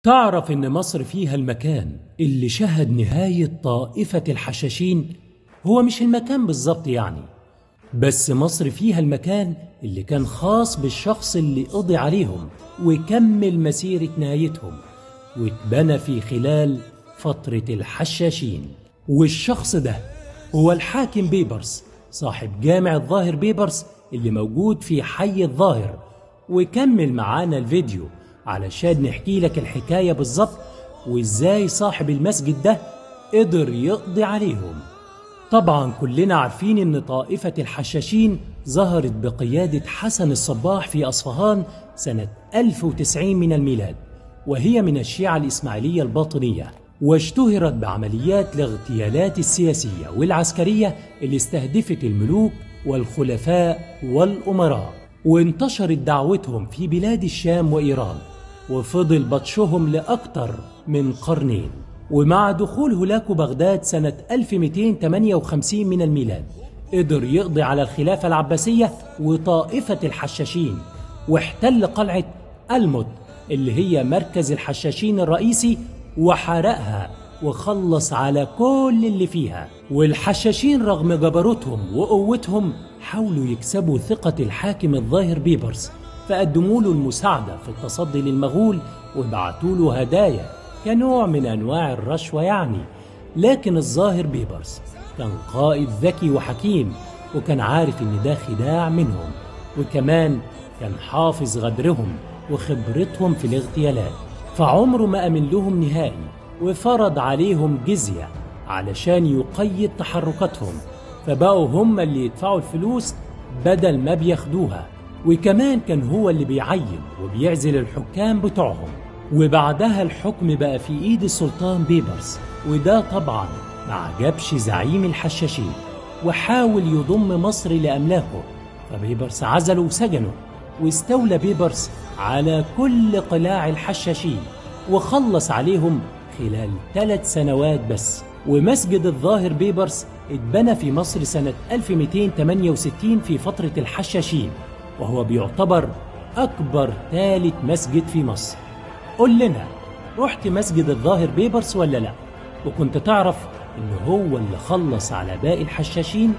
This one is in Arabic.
تعرف إن مصر فيها المكان اللي شهد نهاية طائفة الحشاشين؟ هو مش المكان بالظبط يعني، بس مصر فيها المكان اللي كان خاص بالشخص اللي قضي عليهم وكمل مسيرة نهايتهم واتبنى في خلال فترة الحشاشين. والشخص ده هو الحاكم بيبرس، صاحب جامع الظاهر بيبرس اللي موجود في حي الظاهر. وكمل معانا الفيديو علشان نحكي لك الحكاية بالظبط وازاي صاحب المسجد ده قدر يقضي عليهم. طبعا كلنا عارفين ان طائفة الحشاشين ظهرت بقيادة حسن الصباح في أصفهان سنة 1090 من الميلاد، وهي من الشيعة الإسماعيلية الباطنية، واشتهرت بعمليات الاغتيالات السياسية والعسكرية اللي استهدفت الملوك والخلفاء والأمراء. وانتشرت دعوتهم في بلاد الشام وإيران، وفضل بطشهم لأكثر من قرنين. ومع دخول هولاكو بغداد سنة 1258 من الميلاد قدر يقضي على الخلافة العباسية وطائفة الحشاشين، واحتل قلعة الموت اللي هي مركز الحشاشين الرئيسي وحرقها وخلص على كل اللي فيها. والحشاشين رغم جبروتهم وقوتهم حاولوا يكسبوا ثقة الحاكم الظاهر بيبرس، فقدموا له المساعدة في التصدي للمغول وبعتوا له هدايا كنوع من أنواع الرشوة يعني. لكن الظاهر بيبرس كان قائد ذكي وحكيم، وكان عارف إن ده خداع منهم، وكمان كان حافظ غدرهم وخبرتهم في الاغتيالات، فعمره ما أمن لهم نهائي، وفرض عليهم جزية علشان يقيد تحركاتهم، فبقوا هم اللي يدفعوا الفلوس بدل ما بياخدوها. وكمان كان هو اللي بيعين وبيعزل الحكام بتوعهم. وبعدها الحكم بقى في ايد السلطان بيبرس، وده طبعا ما عجبش زعيم الحشاشين وحاول يضم مصر لأملاكه، فبيبرس عزله وسجنه. واستولى بيبرس على كل قلاع الحشاشين وخلص عليهم خلال 3 سنوات بس. ومسجد الظاهر بيبرس اتبنى في مصر سنة 1268 في فترة الحشاشين، وهو بيعتبر أكبر 3 مسجد في مصر. قل لنا، رحت مسجد الظاهر بيبرس ولا لا؟ وكنت تعرف إنه هو اللي خلص على باقي الحشاشين؟